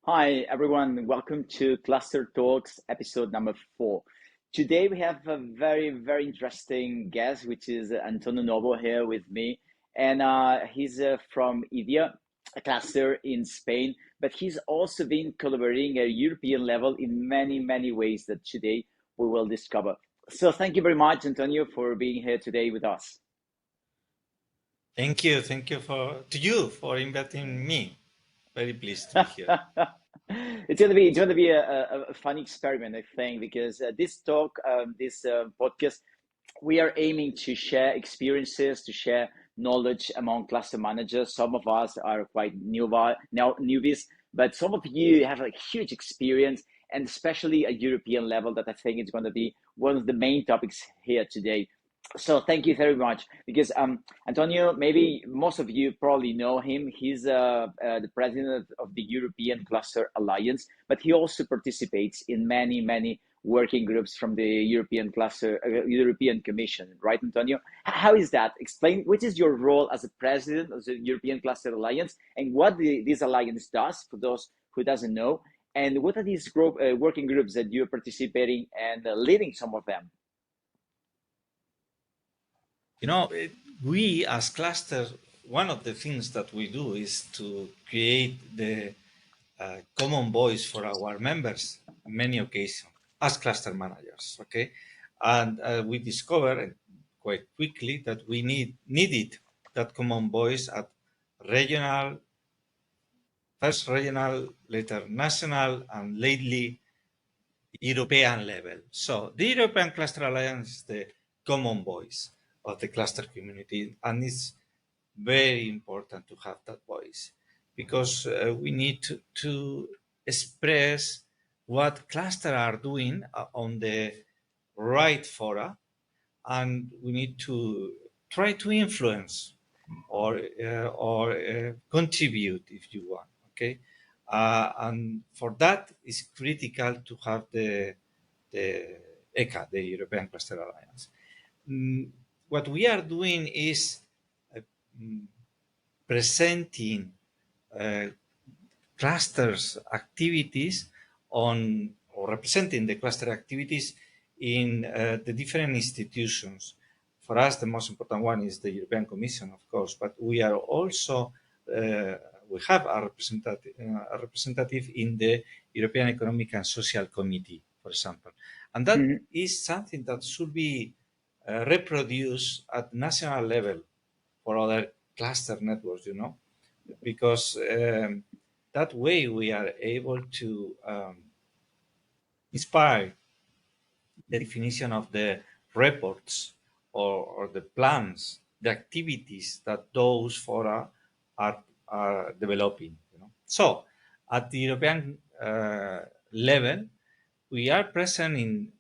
Hi, everyone. Welcome to Cluster Talks, episode number 4. Today, we have a very, very interesting guest, which is Antonio Novo here with me. And he's from IDiA, a cluster in Spain, but he's also been collaborating at European level in many, many ways that today we will discover. So, thank you very much, Antonio, for being here today with us. Thank you. Thank you for inviting me. Very pleased to be here. It's gonna be a fun experiment, I think, because this talk, this podcast, we are aiming to share experiences, to share knowledge among cluster managers. Some of us are quite newbies, but some of you have a huge experience, and especially at European level, that I think is going to be one of the main topics here today. So thank you very much, because Antonio, maybe most of you probably know him. He's the president of the European Cluster Alliance, but he also participates in many, many working groups from the European Cluster, European Commission, right, Antonio? How is that? Explain what is your role as a president of the European Cluster Alliance and what this alliance does for those who doesn't know, and what are these working groups that you're participating and leading some of them? We as clusters, one of the things that we do is to create the common voice for our members in many occasions as cluster managers. Okay, and we discovered quite quickly that we needed that common voice at regional, first regional, later national, and lately European level. So the European Cluster Alliance is the common voice of the cluster community, and it's very important to have that voice because we need to express what cluster are doing on the right fora, and we need to try to influence or contribute if you want. Okay, and for that it's critical to have the ECA, the European Cluster Alliance. What we are doing is uh, mm, presenting uh, clusters activities on or representing the cluster activities in the different institutions. For us, the most important one is the European Commission, of course, but we are also we have a representative in the European Economic and Social Committee, for example, and that Mhm. is something that should be reproduced at national level for other cluster networks, because that way we are able to inspire the definition of the reports or the plans, the activities that those fora are developing. So at the European level, we are present in,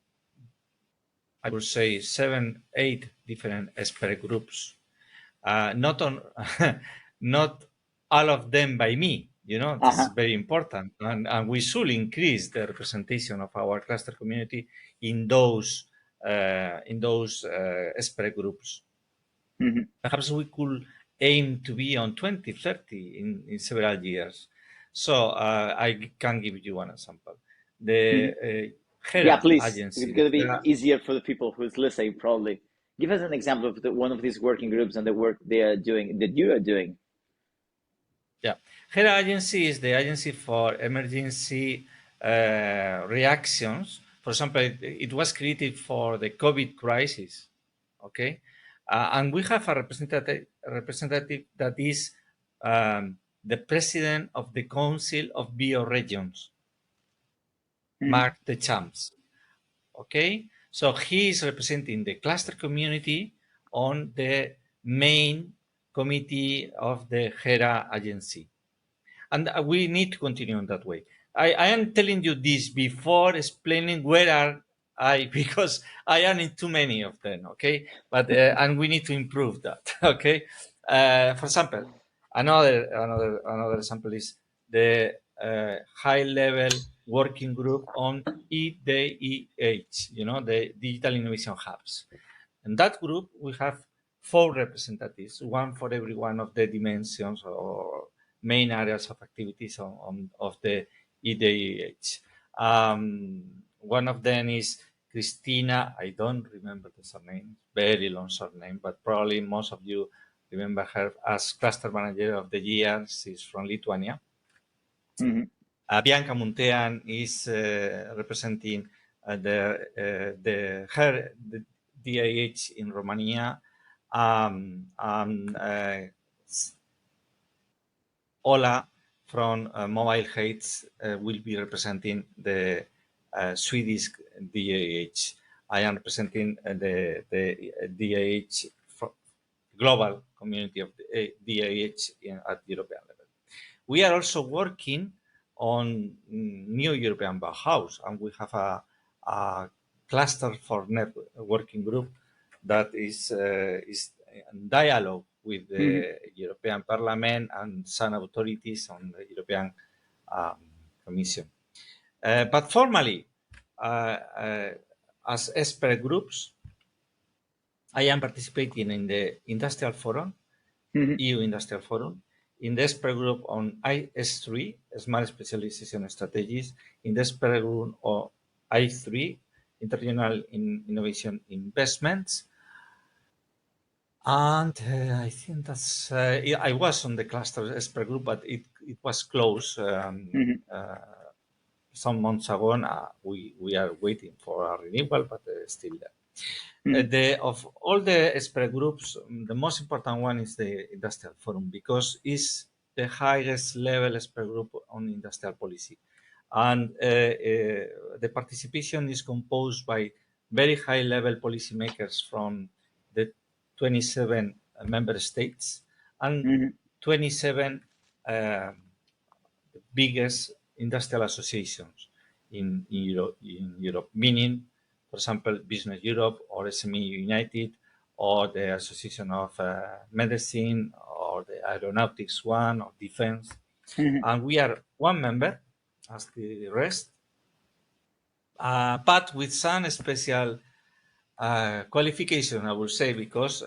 I would say, 7, 8 different expert groups. Not on, not all of them by me. This is Uh-huh. very important, and we should increase the representation of our cluster community in those expert groups. Mhm. Perhaps we could aim to be on 20, 30 in several years. So I can give you one example. The Mhm. Yeah, HERA please. agency, It's the going to be HERA. easier for the people who's listening, probably. Give us an example of one of these working groups and the work they are doing, that you are doing. Yeah, HERA agency is the agency for emergency reactions. For example, it was created for the COVID crisis. Okay, and we have a representative that is the president of the Council of Bioregions, Mhm. Mark the Champs. Okay, so he is representing the cluster community on the main committee of the HERA agency. And we need to continue in that way. I am telling you this before explaining where are I because I am in too many of them. Okay, but and we need to improve that. Okay, for example, another example is the high level working group on IDIH. The Digital Innovation Hubs. In that group, we have 4 representatives, one for every one of the dimensions or main areas of activities of the IDiA. One of them is Christina. I don't remember the surname, very long surname, but probably most of you remember her as cluster manager of the year. She's from Lithuania. Mm-hmm. Bianca Muntean is representing the DIH in Romania. Ola from Mobile Heights will be representing the Swedish DIH. I am representing the DIH global community of the DIH at European level. We are also working on new European Bauhaus, and we have a cluster for networking group that is in dialogue with Mm-hmm. the European Parliament and some authorities on the European Commission. But formally, as expert groups, I am participating in the Industrial Forum, Mm-hmm. EU Industrial Forum, in the expert group on IS3, Smart Specialization Strategies, in the expert group on I3, Interregional Innovation Investments. And I think that's, I was on the cluster expert group, but it was closed some months ago, and we are waiting for a renewal, but still there. Of all the expert groups, the most important one is the Industrial Forum because it's the highest level expert group on industrial policy. And the participation is composed by very high level policymakers from the 27 member states and 27 biggest industrial associations in Europe, meaning, for example, Business Europe or SME United or the Association of Medicine or the Aeronautics one or Defense. And we are one member as the rest, but with some special qualification, I would say, because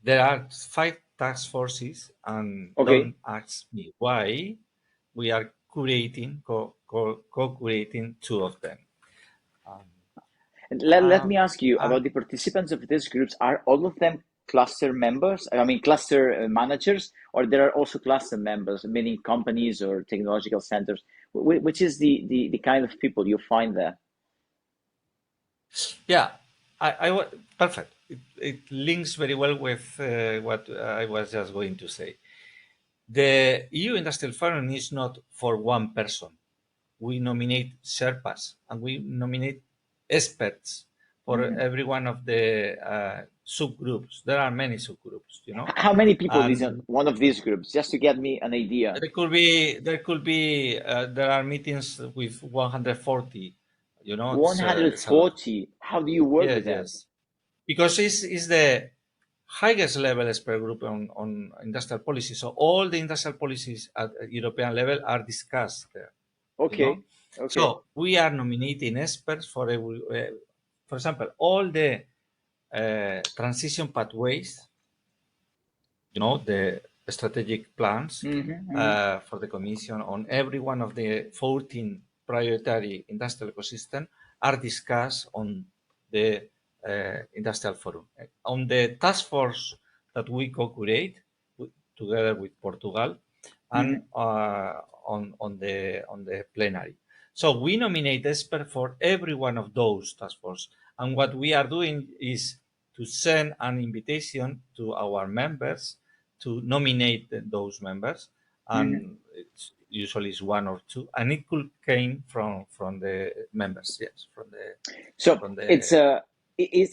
there are 5 task forces, and don't ask me why. We are co-creating 2 of them. Let me ask you about the participants of these groups. Are all of them cluster members? I mean, cluster managers, or there are also cluster members, meaning companies or technological centers? Which is the kind of people you find there? Yeah, perfect. It links very well with what I was just going to say. The EU Industrial Forum is not for one person. We nominate Sherpas and we nominate experts for every one of the subgroups. There are many subgroups, you know. How many people is in And one of these groups? Just to get me an idea. there are meetings with 140, you know. It's a lot. 140. How do you work with them? Yes. Because it's the highest level expert group on industrial policy. So all the industrial policies at European level are discussed there. You know? So we are nominating experts for for example, all the transition pathways, you know, the strategic plans for the Commission on every one of the 14 priority industrial ecosystem are discussed on the Industrial Forum. On the task force that we co-create together with Portugal and on the plenary. So we nominate experts for every one of those task forces. And what we are doing is to send an invitation to our members to nominate those members, and it's usually is 1 or 2, and it could came from the members, yes, from the. So from the. it's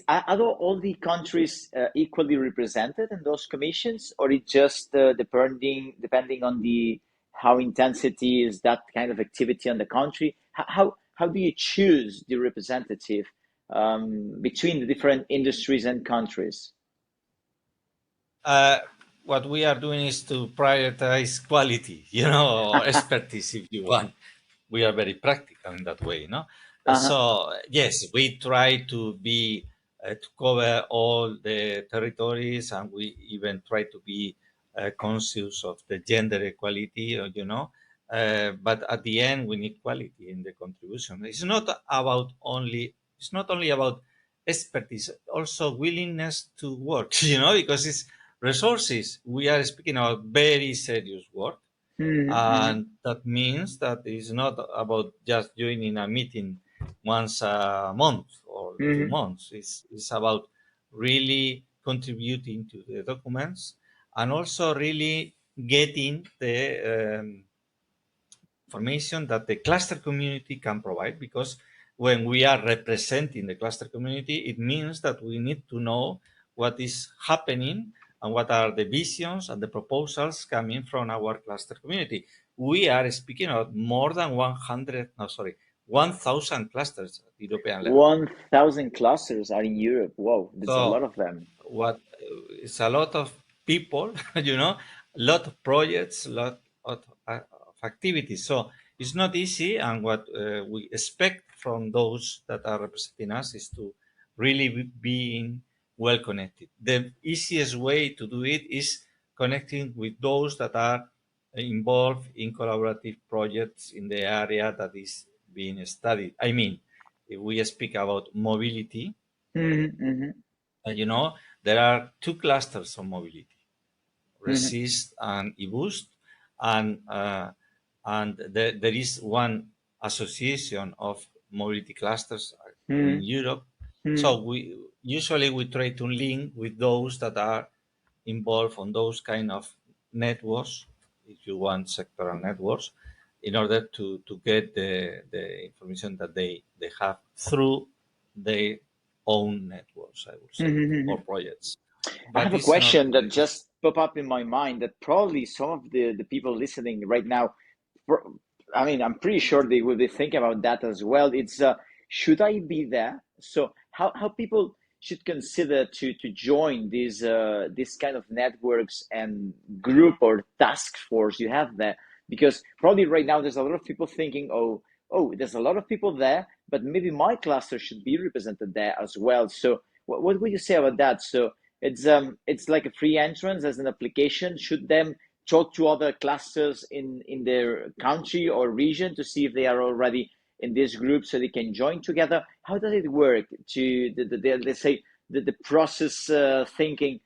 are all the countries equally represented in those commissions, or it just depending on the how intensity is that kind of activity on the country? How do you choose the representative between the different industries and countries? What we are doing is to prioritize quality, you know, or expertise, if you want. We are very practical in that way, no? So yes, we try to be to cover all the territories, and we even try to be conscious of the gender equality, you know. But at the end, we need quality in the contribution. It's not only about expertise, also willingness to work, because it's resources. We are speaking about very serious work. Mm-hmm. And that means that it's not about just joining a meeting once a month or two Mm-hmm. months. It's about really contributing to the documents and also really getting the information that the cluster community can provide, because when we are representing the cluster community, it means that we need to know what is happening and what are the visions and the proposals coming from our cluster community. We are speaking of more than 1,000 clusters at European level. 1,000 clusters are in Europe. Whoa, that's a lot So of them. what it's a lot of people, a lot of projects, of activities. So it's not easy, and what we expect from those that are representing us is to really being well connected. The easiest way to do it is connecting with those that are involved in collaborative projects in the area that is being studied. I mean, if we speak about mobility, Mm-hmm. Mm-hmm. there are two clusters of mobility: Mm-hmm. Resist and eBoost, and there is one association of mobility clusters in Europe. Mm-hmm. So we try to link with those that are involved on those kind of networks, if you want sectoral networks, in order to get the information that they have through their own networks, I would say, Mm-hmm. or projects. I But have a it's not. question that just pop up in my mind that probably some of the people listening right now, I mean, I'm pretty sure they will be thinking about that as well. It's should I be there? So how people should consider to join these this kind of networks and group or task force you have there? Because probably right now there's a lot of people thinking, oh, there's a lot of people there, but maybe my cluster should be represented there as well. So what would you say about that? So it's like a free entrance as an application. Should them talk to other clusters in their country or region to see if they are already in this group so they can join together? How does it work to let's say the process thinking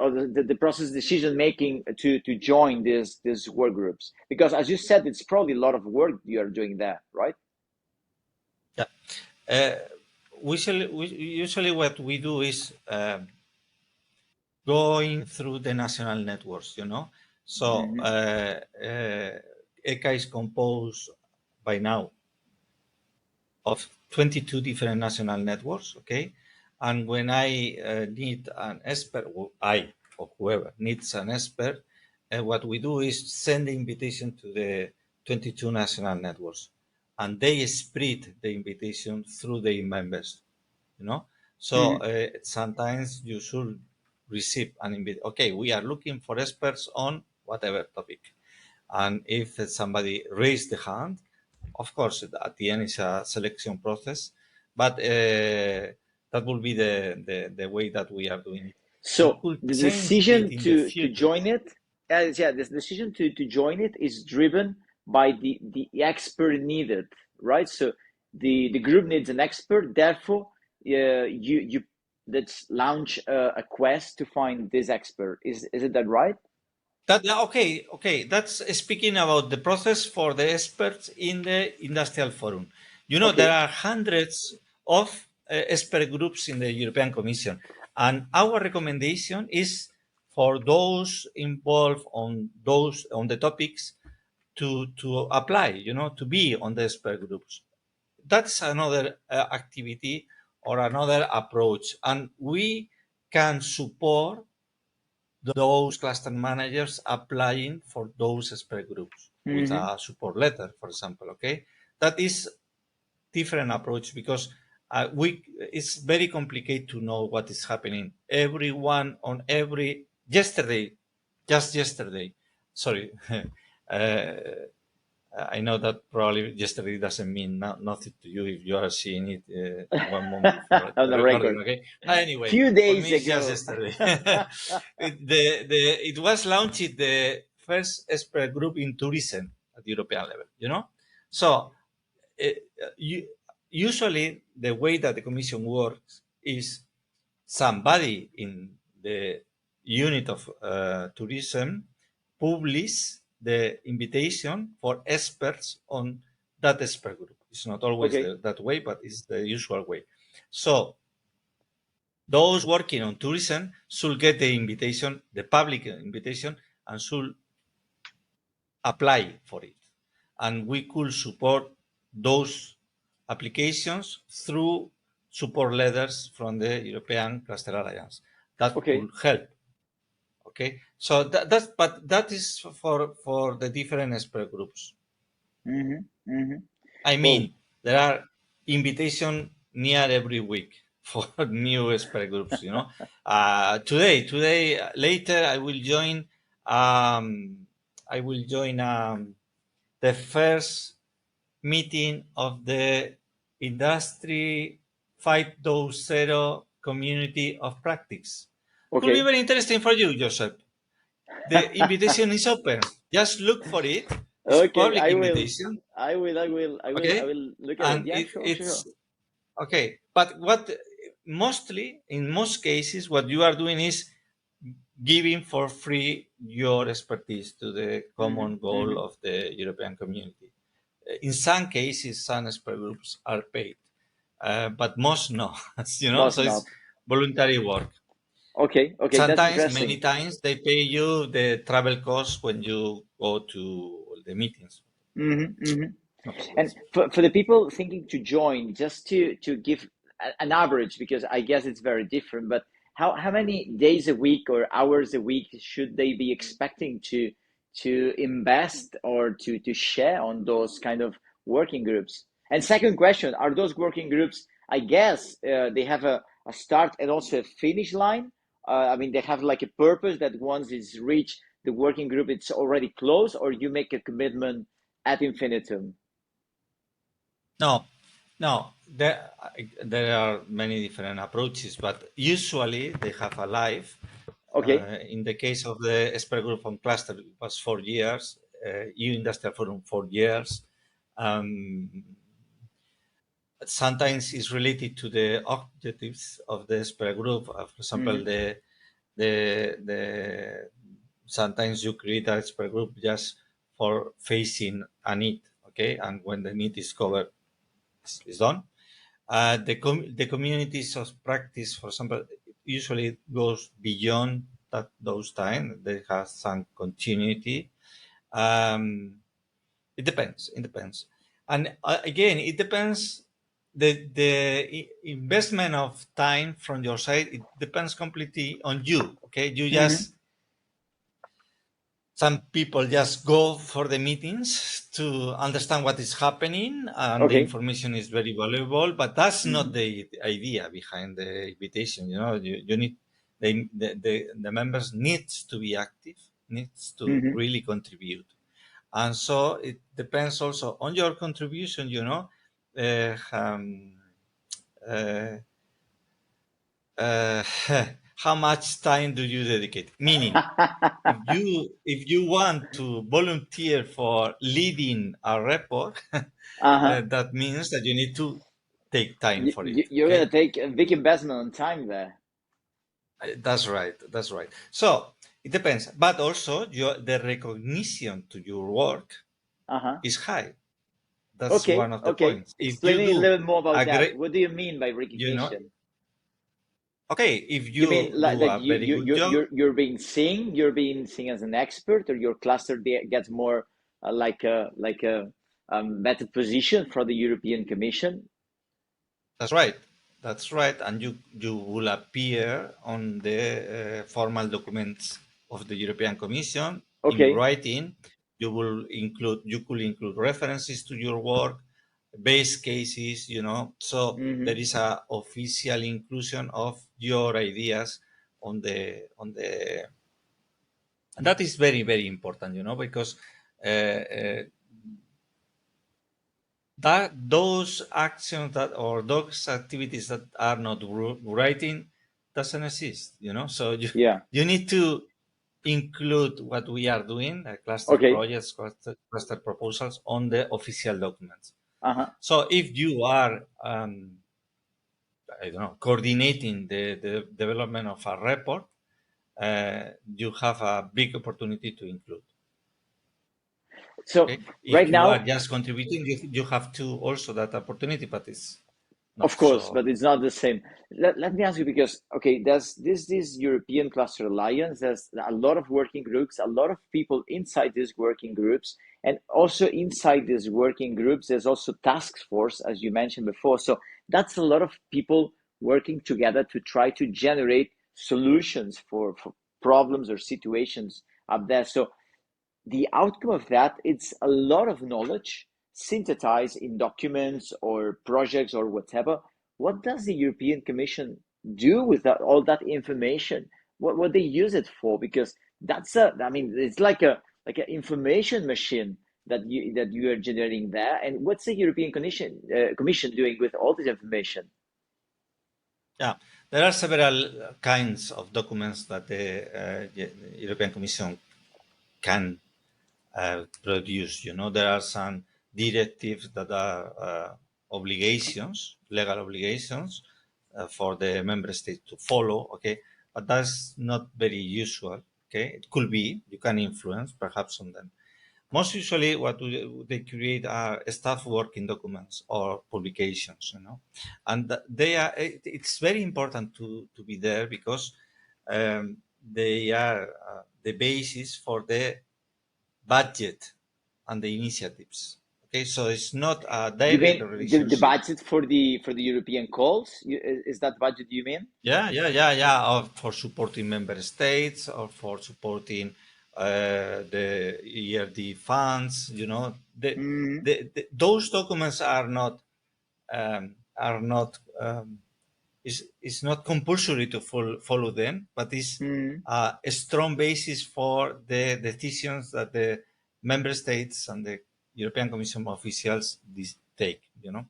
or the process decision making to join these work groups? Because as you said, it's probably a lot of work you are doing there, right? Yeah. Uh, usually what we do is going through the national networks. So Mm-hmm. ECA is composed by now of 22 different national networks, okay? And when I need an expert, or I or whoever needs an expert, what we do is send the invitation to the 22 national networks, and they spread the invitation through their members, you know. So Mm-hmm. sometimes you should receive an invitation. Okay, we are looking for experts on whatever topic, and if somebody raised the hand, of course, at the end is a selection process, but that will be the way that we are doing it. It So could the change a bit decision in the to future. join it, yeah, the decision to join it is driven by the expert needed, right? So the group needs an expert. Therefore, you let's launch a quest to find this expert. Is it that right? Okay. That's speaking about the process for the experts in the industrial forum. There Okay. are hundreds of expert groups in the European Commission, and our recommendation is for those involved on the topics to apply. To be on the expert groups. That's another activity or another approach, and we can support those cluster managers applying for those expert groups with Mm-hmm. a support letter, for example. Okay, that is different approach, because we it's very complicated to know what is happening. Everyone on every yesterday, just yesterday. Sorry, uh, I know that probably yesterday doesn't mean nothing to you if you are seeing it 1 month before On the the recording. record. Okay. Anyway, Few for days me it's just ago. yesterday. It was launched the first expert group in tourism at the European level, So usually the way that the Commission works is somebody in the unit of tourism publish the invitation for experts on that expert group. It's not always that way, but it's the usual way. So those working on tourism should get the invitation, the public invitation, and should apply for it. And we could support those applications through support letters from the European Cluster Alliance. That could help. Okay, so that is for the different expert groups. I mean, there are invitations near every week for new expert groups. Today, later I will join. The first meeting of the Industry 5.0 community of practice. Could be very interesting for you, Josep. The invitation is open. Just look for it. It's public invitation. I will look at it. Yeah, sure. Okay, but what in most cases, what you are doing is giving for free your expertise to the common goal of the European community. In some cases, some expert groups are paid, but most no. So it's voluntary work. Okay. Sometimes, many times, they pay you the travel costs when you go to the meetings. And for the people thinking to join, just to give an average, because I guess it's very different, but how many days a week or hours a week should they be expecting to invest or to share on those kind of working groups? And second question, are those working groups, I guess they have a start and also a finish line? I mean, they have like a purpose that once it's reached the working group, it's already closed, or you make a commitment ad infinitum? No. There are many different approaches, but usually they have a life. In the case of the expert group on cluster, it was 4 years. EU Industrial Forum, 4 years. Sometimes it's related to the objectives of the expert group. For example, the sometimes you create an expert group just for facing a need, okay, and when the need is covered, it's done. The communities of practice, for example, usually goes beyond those time. They have some continuity. It depends. And again, it depends. The investment of time from your side, it depends completely on you. Okay, you just some people just go for the meetings to understand what is happening, and the information is very valuable. But that's not the idea behind the invitation. You need the members needs to be active, needs to really contribute, and so it depends also on your contribution. How much time do you dedicate? Meaning, if you want to volunteer for leading a report, that means that you need to take time for it. You're going to take a big investment on time there. That's right. So it depends, but also the recognition to your work is high. That's one of the points. Explain a little bit more about that. What do you mean by recognition? Okay, if you mean like do a very good job, you're being seen as an expert, or your cluster gets more like a better position for the European Commission? That's right, and you will appear on the formal documents of the European Commission in writing. You could include references to your work, base cases, so there is a official inclusion of your ideas on the and that is very, very important, because that those actions or those activities that are not writing doesn't exist, so you need to include what we are doing, cluster Okay. projects, cluster proposals on the official documents. Uh-huh. So if you are, I don't know, coordinating the development of a report, you have a big opportunity to include. So Okay? right If you are now, just contributing, you have to also that opportunity, but it's not of course, so. but it's not the same. Let me ask you, because okay, there's this European Cluster Alliance. There's a lot of working groups, a lot of people inside these working groups, and also inside these working groups, there's also task force, as you mentioned before. So that's a lot of people working together to try to generate solutions for problems or situations up there. So the outcome of that, it's a lot of knowledge synthesized in documents or projects or whatever. What does the European Commission do with that, all that information? What they use it for? Because I mean, it's like an information machine that you are generating there. And what's the European Commission doing with all this information? Yeah, there are several kinds of documents that the European Commission can produce. There are some directives that are obligations, legal obligations for the member states to follow. Okay, but that's not very usual. Okay, it could be you can influence perhaps on them. Most usually, what they create are staff working documents or publications, and they are. It's very important to be there because they are the basis for the budget and the initiatives. Okay, so it's not a You direct mean the relationship. budget for the European calls? Is that budget you mean? Yeah. Or for supporting member states or for supporting the ERD funds. Mm, Those documents are not um, are not is not compulsory to follow them, but is mm. a strong basis for the decisions that the member states and the European Commission officials take.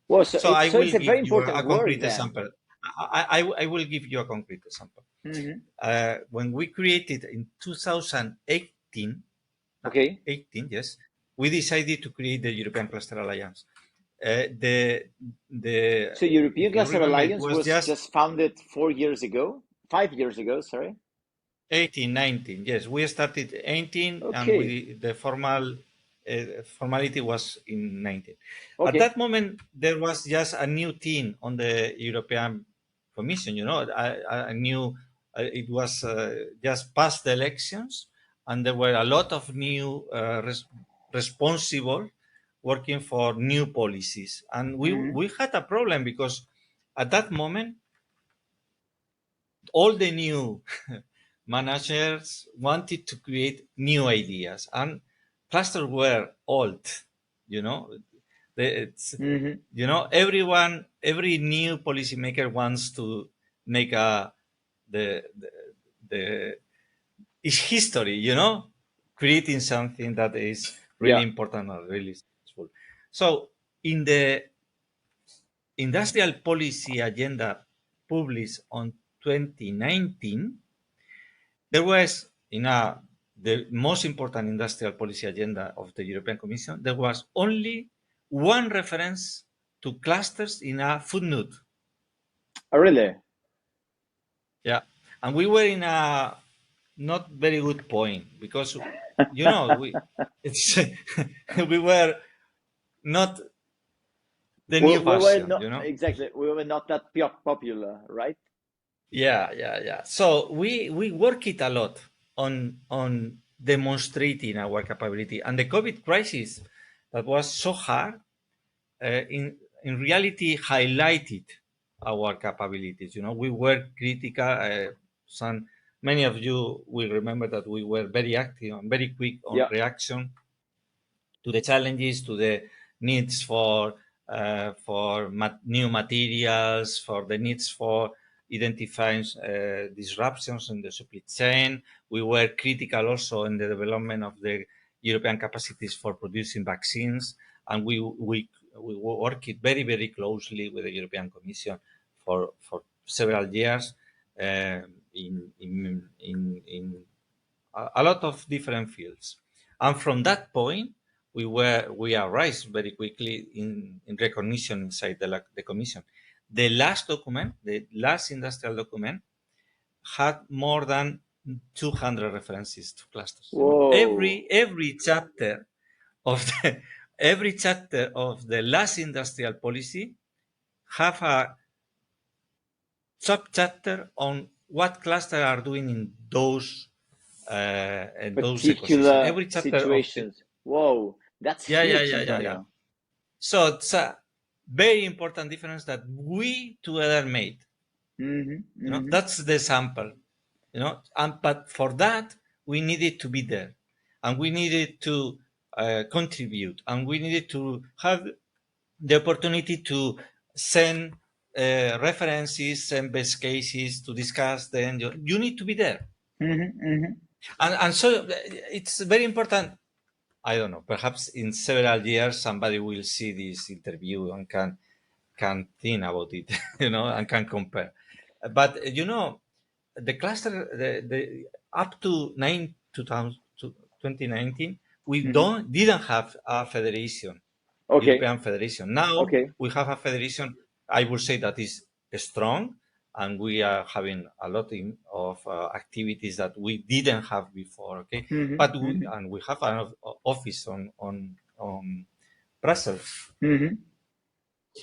Well, So I so will it's a give very you important a work concrete then. example. I will give you a concrete example. Hmm. When we created in 2018, Okay. 18, yes, we decided to create the European Cluster Alliance. The So European If you Cluster remember, it Alliance was was just just founded 4 years ago, 5 years ago, sorry. 18, 19. Yes, we started 18, and Okay. the formality was in 19. At Okay. that moment, there was just a new team on the European Commission. A new. It was just past the elections, and there were a lot of new responsible working for new policies, and Hmm. we had a problem because at that moment all the new managers wanted to create new ideas, and clusters were old. you know it's Hmm. every new policymaker wants to make the it's history, creating something that is really Yeah. important or really successful. So in the industrial policy agenda published on 2019, there was the most important industrial policy agenda of the European Commission, there was only one reference to clusters in a footnote. Oh, really? Yeah. And we were in a not very good point because, we it's we were not the new We were version, not exactly. We were not that popular, right? Yeah. So we work it a lot on demonstrating our capability, and the COVID crisis that was so hard in reality highlighted our capabilities. We were critical. Many of you will remember that we were very active and very quick on Yeah. reaction to the challenges, to the needs for new materials, for the needs for identifying disruptions in the supply chain. We were critical also in the development of the European capacities for producing vaccines, and we worked very closely with the European Commission for several years in a lot of different fields. And from that point, we arise very quickly in recognition inside the commission. The last document, the last industrial document, had more than 200 references to clusters. You know, Whoa. every chapter of the every chapter of the last industrial policy have a subchapter on what clusters are doing in those ecosystems. Particular Every chapter of the situations. Whoa, that's huge, yeah. Antonio. So it's a very important difference that we together made. You know, that's the sample. You know, and but for that we needed to be there, and we needed to contribute, and we needed to have the opportunity to send references, send best cases to discuss. Then you need to be there, and so it's very important. I don't know. Perhaps in several years, somebody will see this interview and can think about it, you know, and can compare. But you know, the cluster, the up to 2019, we didn't have a federation, Okay, European federation. Now okay. we have a federation. I would say that is strong, and we are having a lot of activities that we didn't have before. Okay, but we have an office on Brussels.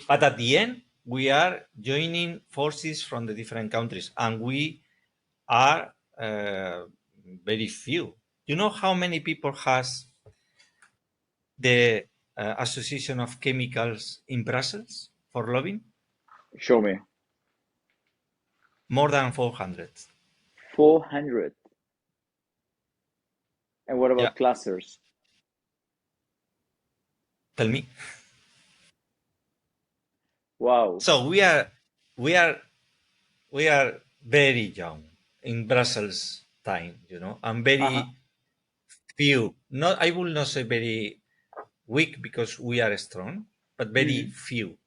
But at the end, we are joining forces from the different countries, and we are very few. You know how many people has the Association of Chemicals in Brussels for lobbying? Show me. More than 400. 400. And what Yeah, about clusters? tell me. Wow. So we are we are very young in Brussels time, you know, and Uh-huh. very few. Not I will not say very weak because we are strong, but very few.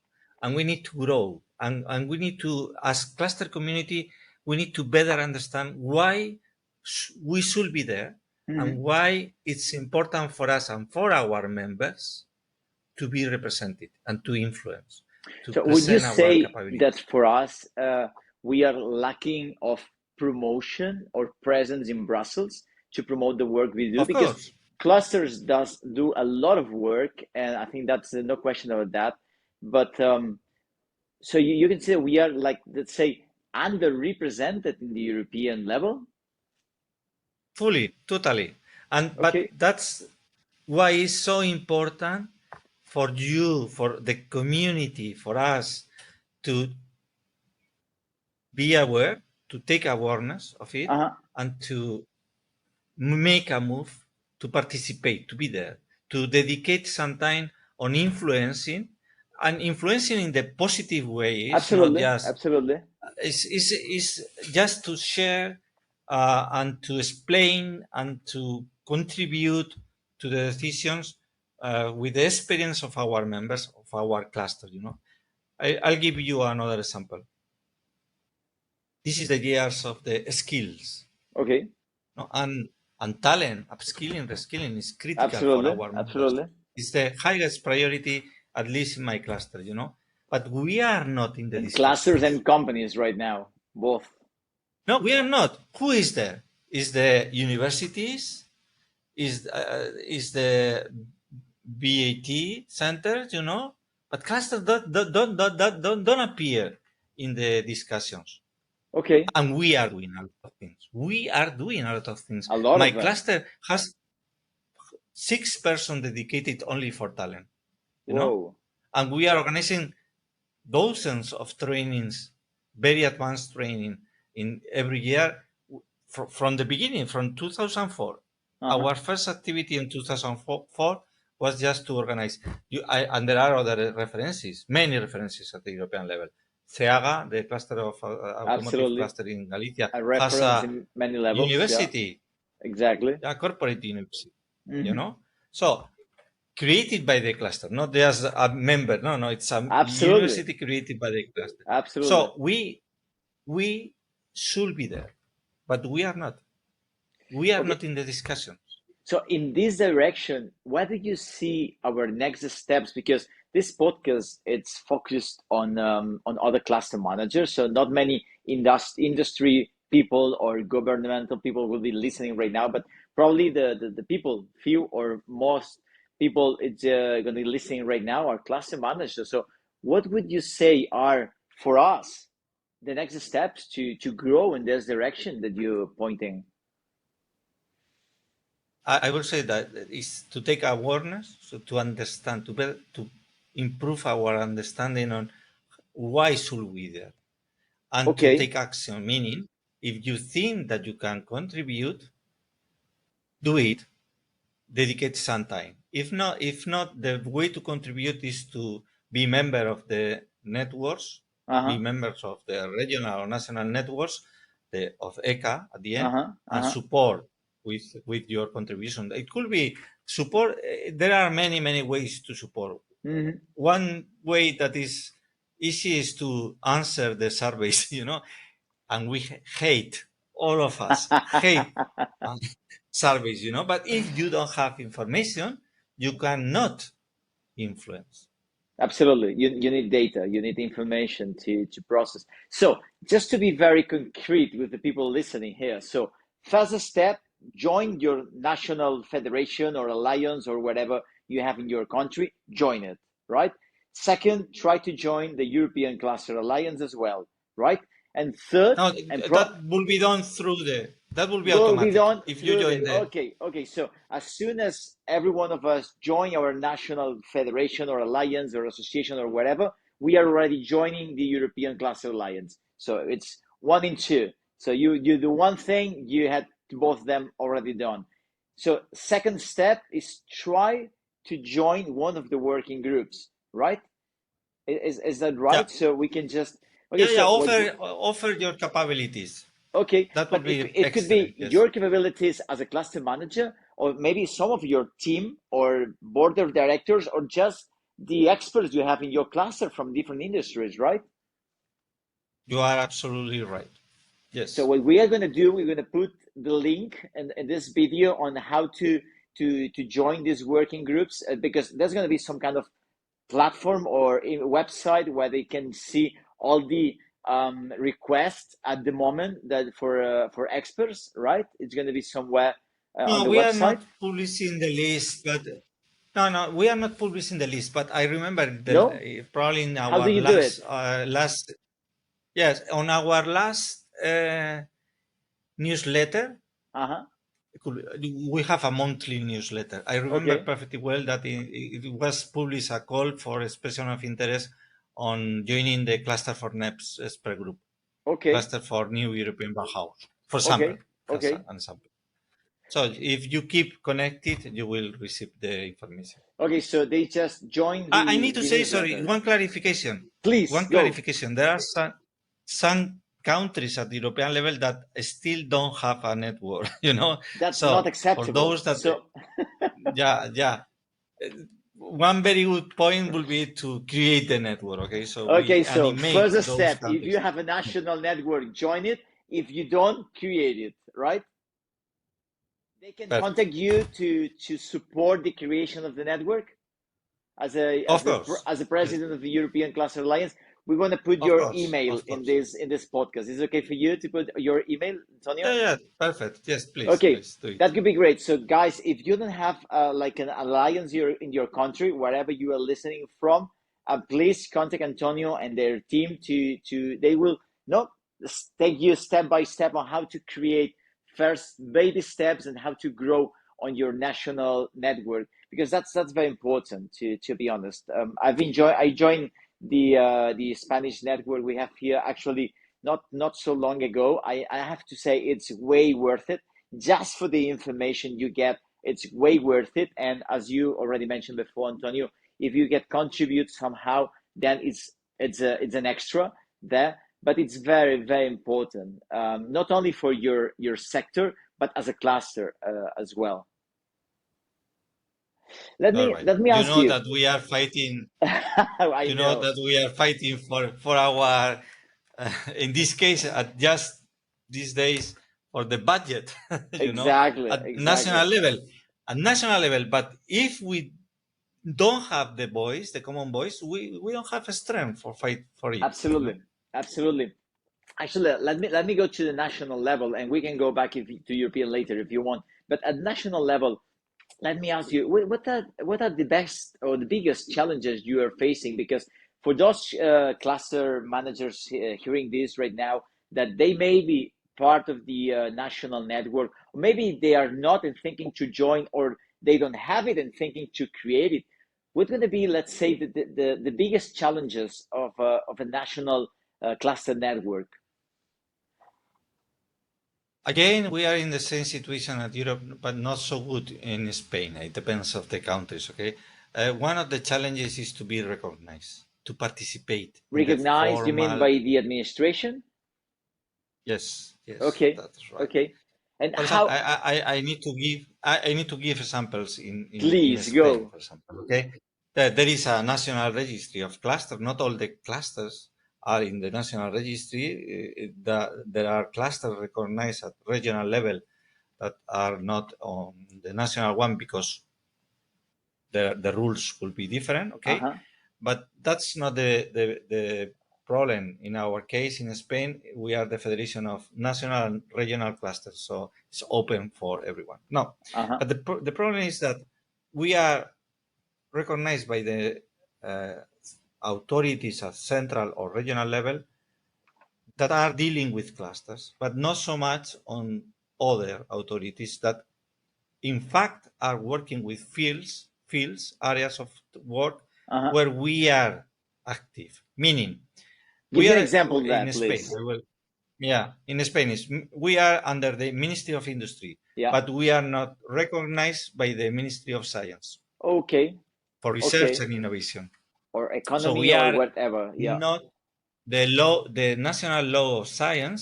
And we need to grow. And we need to, as cluster community, we need to better understand why we should be there and why it's important for us and for our members to be represented and to influence, to So would you present our say that capabilities. for us, we are lacking of promotion or presence in Brussels to promote the work we do? Of Because course. clusters does do a lot of work, and I think that's no question about that. But so you can say we are like, let's say, underrepresented in the European level. Fully, totally. And but Okay. that's why it's so important for you, for the community, for us to be aware, to take awareness of it, Uh-huh. and to make a move, to participate, to be there, to dedicate some time on influencing, and influencing in the positive way. It's not Absolutely. just Absolutely. is just to share and to explain and to contribute to the decisions with the experience of our members of our cluster. You know, I'll give you another example. This is the years of the skills. Okay. No? And talent, upskilling, reskilling is critical for Absolutely. our members. Absolutely. It's the highest priority, at least in my cluster, you know. But we are not in the In clusters discussions. and companies right now, both. No, we are not. Who is there? Is the universities? Is the BAT centers? You know, but clusters don't appear in the discussions. Okay. And we are doing a lot of things. We are doing a lot of things. A lot My of them. cluster has 6 persons dedicated only for talent, you know, Whoa. and we are organizing dozens of trainings, very advanced training in every year from the beginning, from 2004. Uh-huh. Our first activity in 2004 was just to organize. And there are other references, many references at the European level. CIAC, the cluster of automotive Absolutely. cluster in Galicia, A has reference a in many levels. Yeah. university, Exactly. a corporate university, you Mm-hmm. know. So created by the cluster, not just a member. No, no, it's a Absolutely. university created by the cluster. Absolutely. So we should be there, but we are not. We are Okay. not in the discussion. So in this direction, what do you see our next steps? Because this podcast it's focused on other cluster managers, so not many industry people or governmental people will be listening right now, but probably the people, few or most people, it's going to be listening right now are cluster managers. So what would you say are for us the next steps to grow in this direction that you're pointing? I will say that is to take awareness, so to understand, to improve our understanding on why should we do that, and to Okay. take action. Meaning, if you think that you can contribute, do it. Dedicate some time. If not, the way to contribute is to be member of the networks, be Uh-huh. members of the regional or national networks, of ECA at the end, Uh-huh. and Uh-huh. support with your contribution. It could be support. There are many ways to support. Mm-hmm. One way that is easy is to answer the surveys, and we hate, all of us hate surveys, but if you don't have information, you cannot influence. Absolutely. You need data, you need information to process. So just to be very concrete with the people listening here. So first step, join your national federation or alliance or whatever you have in your country, join it, right? Second, try to join the European Cluster Alliance as well, right? And third, Now, and that will be will be automatic done if you through join the the. okay. So as soon as every one of us join our national federation or alliance or association or whatever, we are already joining the European Cluster Alliance. So it's one in two. So you do one thing, you had both of them already done. So second step is try to join one of the working groups, right? Is that Yeah, right? So we can just okay. yeah, yeah. So what? Offer your capabilities. Okay, That will but be it could be excellent. Yes. your capabilities as a cluster manager, or maybe some of your team or board of directors, or just the experts you have in your cluster from different industries, right? You are absolutely right. So Yes. what we are going to do, we're going to put the link in this video on how to join these working groups because there's going to be some kind of platform or a website where they can see all the requests at the moment that for experts, right? It's going to be somewhere on No, the we are website. not publishing the list, but no, we are not publishing the list. But I remember No, probably in how do our you do it? last, yes, on our last newsletter. Uh-huh. We have a monthly newsletter. I remember Okay. perfectly well that it was published a call for expression of interest on joining the Cluster for NEPs expert group, Okay. Cluster for New European Bauhaus, for example, Okay. as Okay. an example. So if you keep connected, you will receive the information. Okay, so they just joined I need to the say, sorry, newsletter. one clarification. Please One go. clarification. There are some countries at the European level that still don't have a network, That's not So for acceptable. those that, So yeah, one very good point will be to create the network. Okay, so okay, we so animate first those step, if you countries. have a national network, join it. If you don't, create it, right? They can Perfect. contact you to support the creation of the network as a Of as a course. as a Yes. president of the European Cluster Alliance. We're going to put Of your course. email Of course. in this podcast. Is it okay for you to put your email, Antonio? Yeah. Perfect. Yes. Okay, Please do it. that could be great. So, guys, if you don't have like an alliance in your country, wherever you are listening from, please contact Antonio and their team to they will not take you step by step on how to create first baby steps and how to grow on your national network because that's very important to be honest. I joined the Spanish network we have here actually not so long ago. I have to say it's way worth it just for the information you get. It's way worth it. And as you already mentioned before, Antonio, if you get contribute somehow, then it's an extra there. But it's very important, not only for your sector, but as a cluster as well. All right. Let me You ask know you. that we are fighting. I You know know. that we are fighting for our. In this case, at just these days, for the budget, Exactly, at exactly. national level. But if we don't have the voice, the common voice, we don't have a strength for fight for it. Absolutely, absolutely. Actually, let me go to the national level, and we can go back to European later if you want. But at national level, let me ask you, what are the best or the biggest challenges you are facing? Because for those cluster managers hearing this right now, that they may be part of the national network, or maybe they are not in thinking to join, or they don't have it and thinking to create it. What's going to be, let's say, the biggest challenges of a national cluster network? Again, we are in the same situation at Europe, but not so good in Spain. It depends of the countries. Okay, one of the challenges is to be recognized, to participate in the Recognized, you mean formal. by the administration? Yes, yes, Okay, that's right. okay. And For example, how? I need to give examples in Please Spain, go. for example. Okay, there is a national registry of clusters. Not all the clusters are in the national registry. There are clusters recognized at regional level that are not on the national one because the rules could be different. Okay, Uh-huh. but that's not the problem. In our case in Spain, we are the federation of national and regional clusters, so it's open for everyone. No, Uh-huh. but the problem is that we are recognized by the authorities at central or regional level that are dealing with clusters, but not so much on other authorities that in fact are working with areas of work Uh-huh. where we are active. Meaning, Give we me an are example of in that, Spain. please. Yeah, in Spain we are under the Ministry of Industry, Yeah. but we are not recognized by the Ministry of Science Okay. for research Okay. and innovation. Or So economy we or are whatever. Yeah. not the national law of science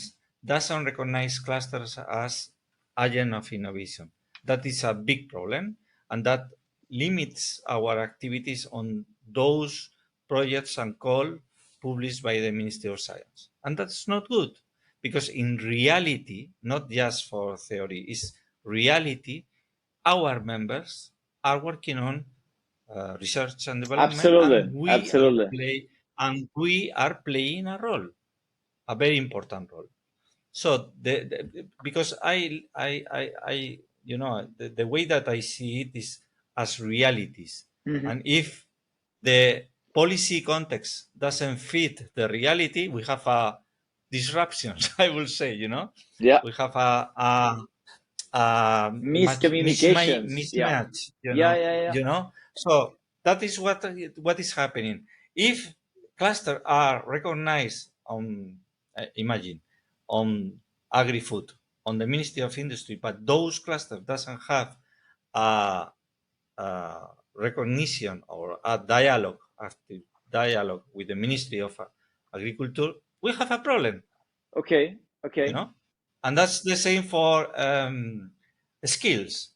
doesn't recognize clusters as agent of innovation. That is a big problem, and that limits our activities on those projects and call published by the Ministry of Science. And that's not good because in reality, not just for theory, is reality, our members are working on research and development, Absolutely. Absolutely. and we are playing a role, a very important role. So because the way that I see it is as realities, Hmm. and if the policy context doesn't fit the reality, we have a disruptions. I will say, Yeah. we have a Miscommunications. Yeah. mismatch, Yeah. Yeah. Yeah. So that is what is happening. If clusters are recognized on, imagine, on agri-food, on the Ministry of Industry, but those clusters doesn't have a, a recognition or a dialogue, active dialogue with the Ministry of Agriculture, we have a problem, Okay. you Okay. know and that's the same for skills.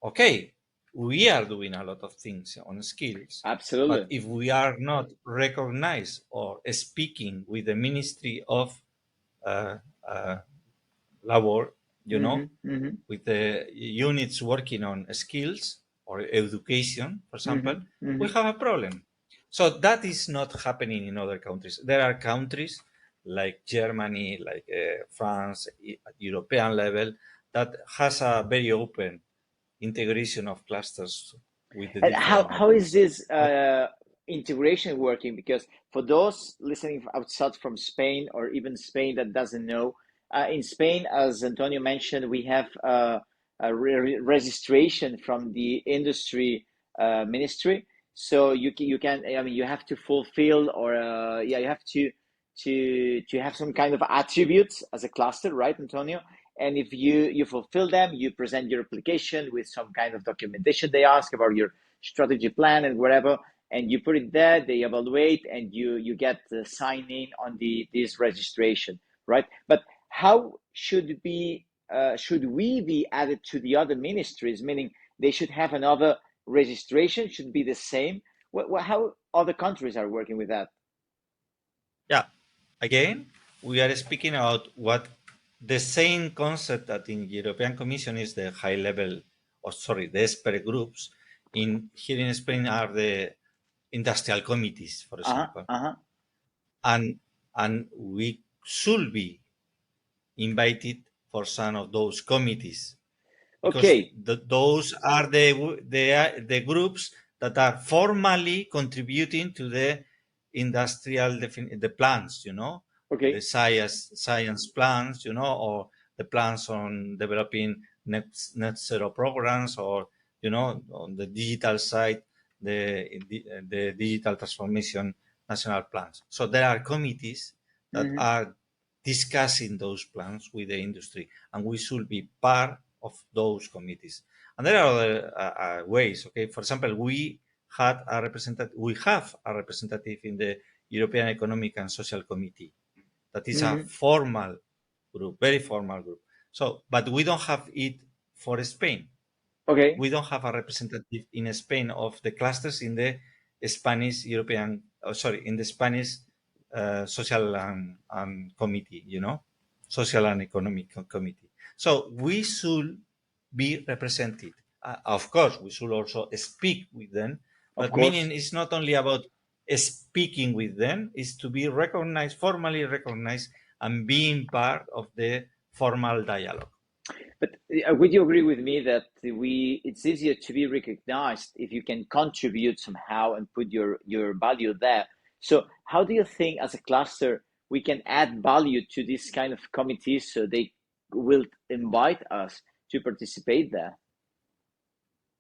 Okay, we are doing a lot of things on skills, but Absolutely. if we are not recognized or speaking with the Ministry of uh, uh, Labor, Hmm. Hmm. with the units working on skills or education, for example, Hmm. we Hmm. have a problem. So that is not happening in other countries. There are countries like Germany, like France, at European level, that has a very open integration of clusters with the And how different how is networks. this integration working? Because for those listening outside from Spain or even Spain that doesn't know, in Spain, as Antonio mentioned, we have registration from the industry ministry. So you can I mean you have to fulfill or yeah you have to have some kind of attributes as a cluster, right, Antonio? And if you fulfill them, you present your application with some kind of documentation they ask about your strategy plan and whatever, and you put it there. They evaluate, and you get the sign in on the this registration, right? But how should we be added to the other ministries? Meaning they should have another registration, should be the same. How other countries are working with that? Yeah, again, we are speaking about what the same concept that in European Commission is the high level, or sorry, the expert groups. In here in Spain are the industrial committees, for Uh-huh, example, uh-huh. and we should be invited for some of those committees because Okay. those are the groups that are formally contributing to the the plans, the Okay. science plans, or the plans on developing net zero programs, or on the digital side, the digital transformation national plans. So there are committees that Mm-hmm. are discussing those plans with the industry, and we should be part of those committees. And there are other ways. Okay, for example, we have a representative in the European Economic and Social Committee. That is a Mm-hmm. formal group, very formal group. So, but we don't have it for Spain. Okay. We don't have a representative in Spain of the clusters in the Spanish European, in the Spanish social and committee, social and economic committee. So we should be represented. Of course, we should also speak with them, Of but course. meaning it's not only about speaking with them, it's to be recognized, formally recognized, and being part of the formal dialogue. But would you agree with me that it's easier to be recognized if you can contribute somehow and put your value there? So how do you think as a cluster we can add value to this kind of committees so they will invite us to participate there?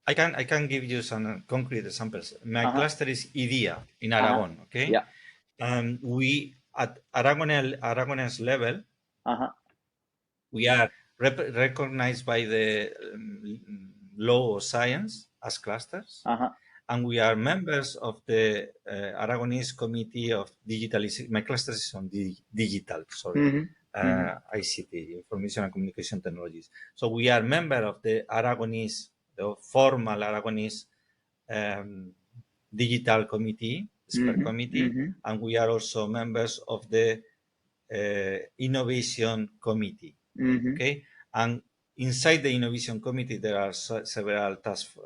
I can give you some concrete examples. My Uh-huh. cluster is IDiA in Uh-huh. Aragon. Okay, Yeah. and we at Aragonese level, Uh-huh. we are recognized by the law of science as clusters, Uh-huh. and we are members of the Aragonese Committee of Digitalization. My cluster is on digital, sorry, Mm-hmm. Mm-hmm. ICT, Information and Communication Technologies. So we are member of the formal Aragonese um, Digital Committee, expert Mm-hmm. committee, Mm-hmm. and we are also members of the Innovation Committee. Mm-hmm. Okay, and inside the Innovation Committee there are several task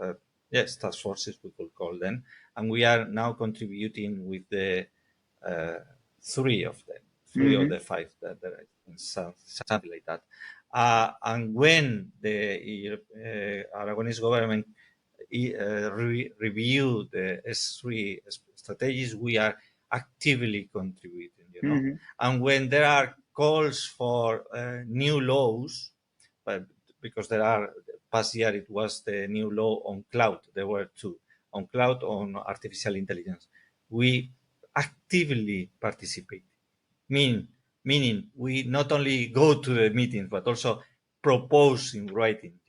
forces, we could call them, and we are now contributing with the uh, three of Mm-hmm. the five that there is something like that. And when the Aragonese government review the S3 strategies, we are actively contributing, Mm-hmm. And when there are calls for new laws, but because there are, past year it was the new law on cloud, there were two, on cloud, on artificial intelligence. We actively participate, meaning we not only go to the meetings, but also propose in writing,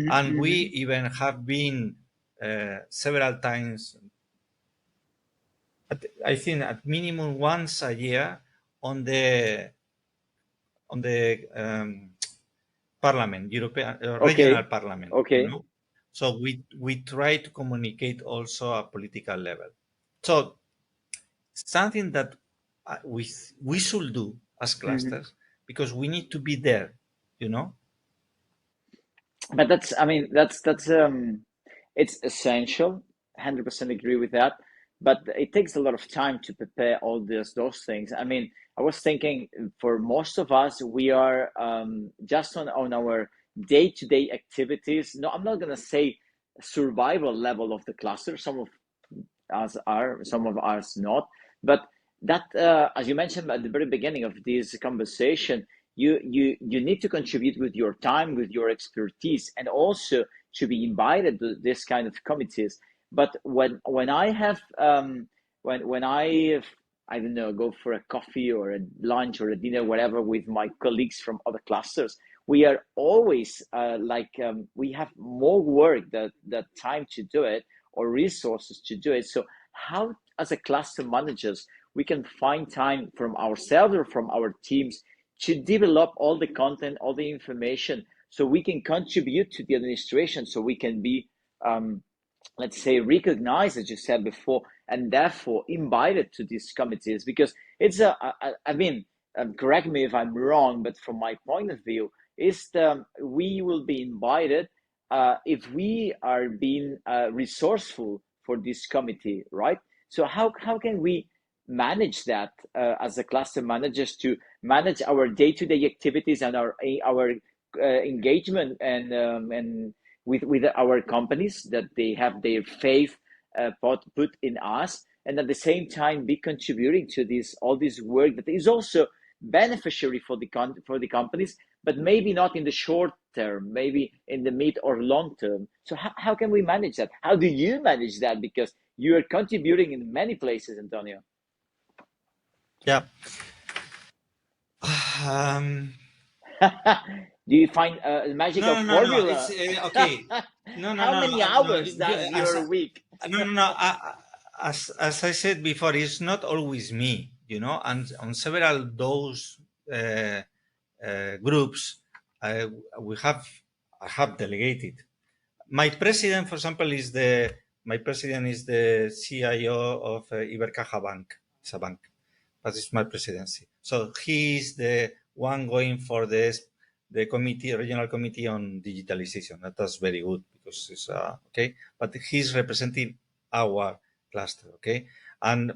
And we Mm-hmm. even have been several times, I think at minimum once a year, on the parliament, European regional Okay. parliament, Okay. So we try to communicate also at political level. So something that we should do as Mm-hmm. clusters, because we need to be there, you know. But that's, I mean, that's it's essential. 100% agree with that. But it takes a lot of time to prepare all those things. I mean, I was thinking for most of us, we are just on our day-to-day activities. No, I'm not gonna say survival level of the cluster. Some of us are, some of us not. But that, as you mentioned at the very beginning of this conversation, you need to contribute with your time, with your expertise, and also to be invited to this kind of committees. But when I have when I don't know, go for a coffee or a lunch or a dinner, whatever, with my colleagues from other clusters, we are always we have more work that time to do it or resources to do it. So how, as a cluster managers, we can find time from ourselves or from our teams to develop all the content, all the information, so we can contribute to the administration, so we can be, let's say, recognized, as you said before, and therefore invited to these committees. Because it's I mean, correct me if I'm wrong, but from my point of view, is we will be invited if we are being resourceful for this committee, right? So how can we manage that as a cluster managers to manage our day-to-day activities and our engagement and with our companies, that they have their faith put in us, and at the same time be contributing to all this work that is also beneficiary for the companies, but maybe not in the short term, maybe in the mid or long term. So how can we manage that? How do you manage that? Because you are contributing in many places, Antonio. Yeah. Do you find a magical No. formula? It's okay. How many No. hours does your week? No. As I said before, it's not always me, and on several those groups, I have delegated. My president, for example, is the CIO of Ibercaja Bank. It's a bank. That is my presidency. So he is the one going for the regional committee on digitalization. That's very good because it's okay. But he's representing our cluster, okay. And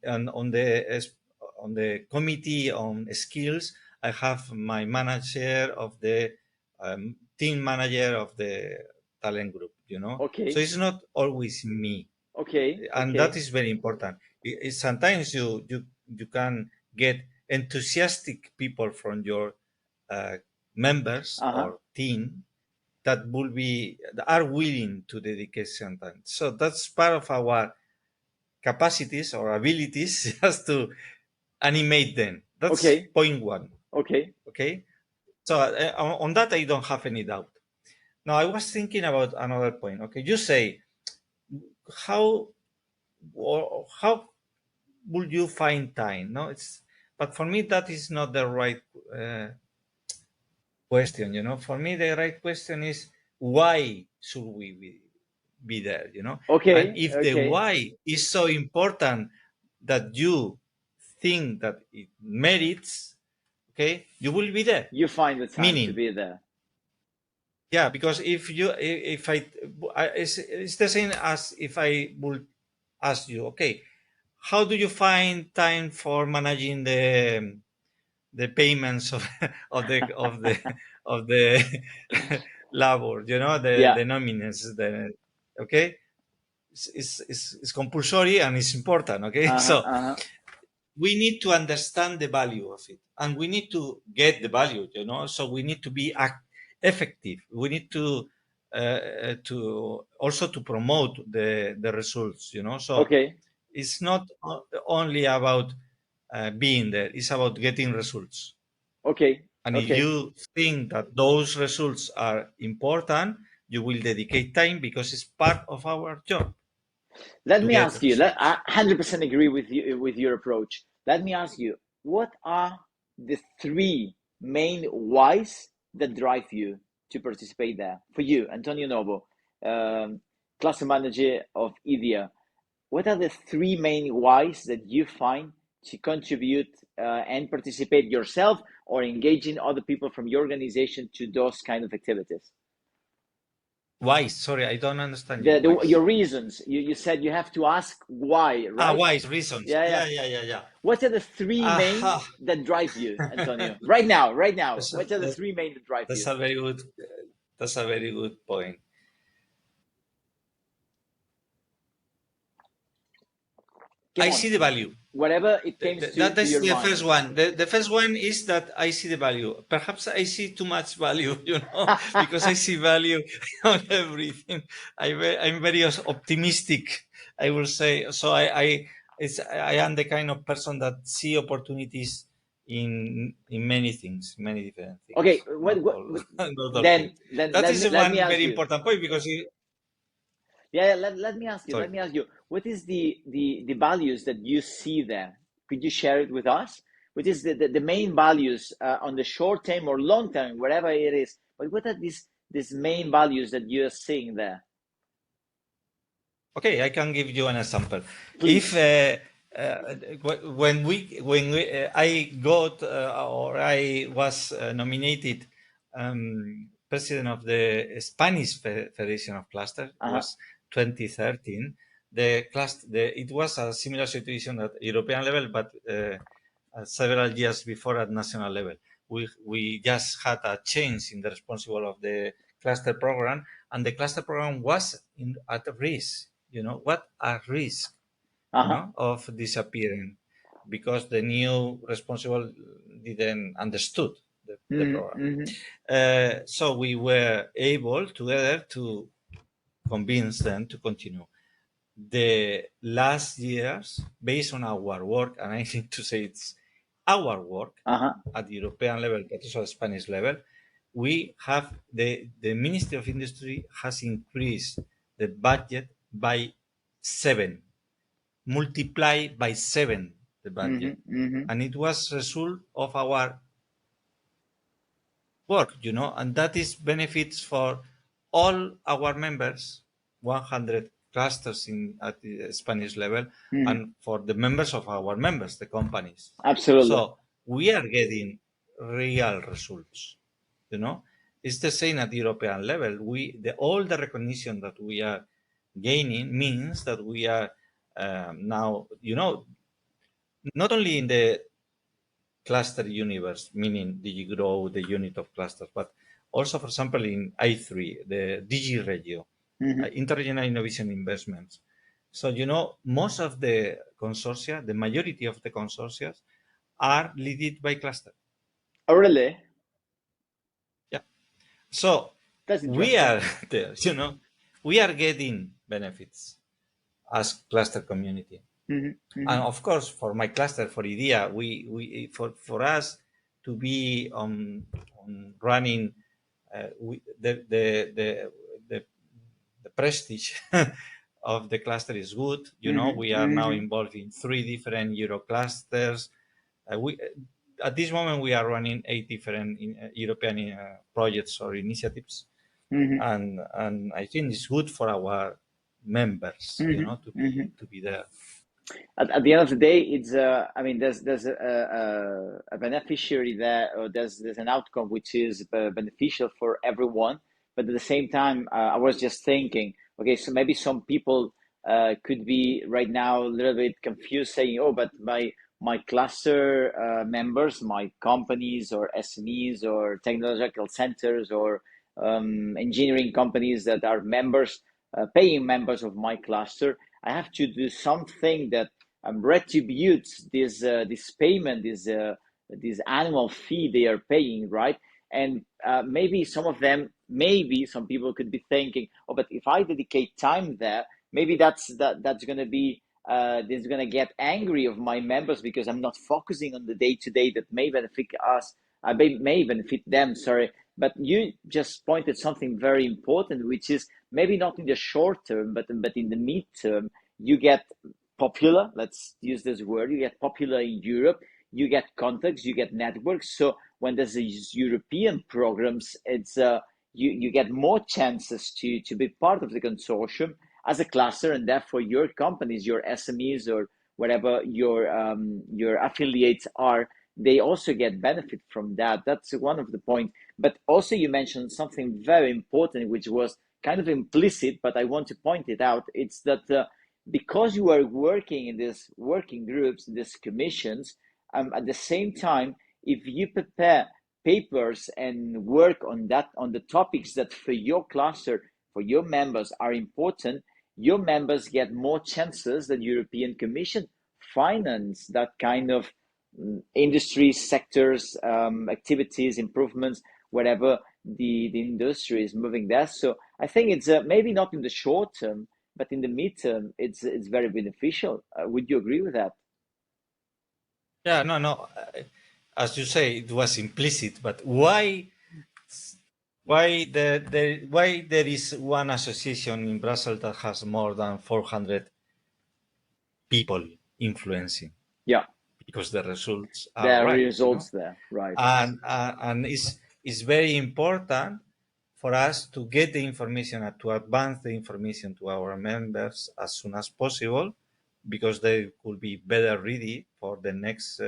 on the committee on skills, I have my manager of the team manager of the talent group. Okay. So it's not always me. Okay. And Okay. that is very important. Sometimes you can get enthusiastic people from your members or team that are willing to dedicate some time. So that's part of our capacities or abilities, just to animate them. That's Okay. point one. Okay. Okay. So on that, I don't have any doubt. Now, I was thinking about another point. Okay, you say how would you find time? No, but for me that is not the right question. For me, the right question is, why should we be there? Okay. And if the why is so important that you think that it merits, okay, you will be there. You find the time to Meaning, be there. yeah, because if it's the same as if I would ask you, okay, how do you find time for managing the payments of the labor? The nominees. Okay, it's compulsory and it's important. Okay, so we need to understand the value of it, and we need to get the value. So we need to be effective. We need to also to promote the results. So Okay. it's not only about being there; it's about getting results. Okay. And if you think that those results are important, you will dedicate time because it's part of our job. Let me ask you. I 100% agree with you with your approach. Let me ask you, what are the 3 main whys that drive you to participate there? For you, Antonio Novo, cluster manager of IDiA, what are the 3 main whys that you find to contribute and participate yourself or engaging other people from your organization to those kind of activities? Why? Sorry, I don't understand you. Your reasons. You said you have to ask why, right? Why reasons? Yeah. What are the 3 main that drive you, Antonio? Right now. What are the 3 main that drive you? That's a very good point. I see the value. Whatever it came to your mind. That is the first one. The first one is that I see the value. Perhaps I see too much value, because I see value on everything. I'm very optimistic, I will say. So I am the kind of person that see opportunities in many things, many different things. Okay, then that is one very important point because let me ask you. Let me ask you. What is the values that you see there? Could you share it with us? What is the main values on the short term or long term, wherever it is? But what are these main values that you are seeing there? Okay, I can give you an example. Please. If I got or I was nominated president of the Spanish Federation of Clusters. It was 2013. It was a similar situation at European level, but several years before at national level. We just had a change in the responsible of the cluster program, and the cluster program was at risk. What a risk, of disappearing, because the new responsible didn't understood the program. So we were able together to convince them to continue. The last years, based on our work, and I need to say it's our work at the European level, but also at Spanish level, we have the Ministry of Industry has increased the budget by 7, multiply by 7 the budget, and it was result of our work, and that is benefits for all our members, 100 clusters at the Spanish level, and for the members of our members, the companies. Absolutely. So we are getting real results. It's the same at the European level. All the recognition that we are gaining means that we are now, not only in the cluster universe, meaning DigiGrow, the unit of clusters, but also, for example, in I3, the DigiRegio, interregional innovation investments. So, most of the consortia, the majority of the consortia, are led by cluster. Oh, really? Yeah. So we are there, we are getting benefits as cluster community. And of course, for my cluster, for IDiA, we for us to be on running, the prestige of the cluster is good. We are now involved in 3 different Euro clusters. At this moment, we are running 8 different European projects or initiatives, and I think it's good for our members, to be there. At the end of the day, it's there's a beneficiary there, or there's an outcome which is beneficial for everyone. But at the same time, I was just thinking, okay, so maybe some people could be right now a little bit confused, saying, "Oh, but my cluster members, my companies or SMEs or technological centers or engineering companies that are members, paying members of my cluster, I have to do something that retributes this payment, this annual fee they are paying, right?" And maybe some people could be thinking, "Oh, but if I dedicate time there, maybe that's going to be this is going to get angry of my members because I'm not focusing on the day-to-day that may benefit us, may benefit them." Sorry, but you just pointed something very important, which is maybe not in the short term, but in the mid-term, you get popular. Let's use this word. You get popular in Europe. You get contacts. You get networks. So when there's these European programs, it's you get more chances to be part of the consortium as a cluster, and therefore your companies, your SMEs, or whatever your affiliates are, they also get benefit from that. That's one of the points. But also you mentioned something very important, which was kind of implicit, but I want to point it out. It's that because you are working in these working groups, these commissions, at the same time, if you prepare papers and work on the topics that for your cluster, for your members are important, your members get more chances that European Commission finance that kind of industry sectors, activities, improvements, whatever the industry is moving there. So I think it's maybe not in the short term, but in the midterm, it's very beneficial. Would you agree with that? Yeah, no. As you say, it was implicit, but why there is one association in Brussels that has more than 400 people influencing? Yeah, because the results are there are right. results there, right? And it's very important for us to get the information and to advance the information to our members as soon as possible, because they could be better ready for the next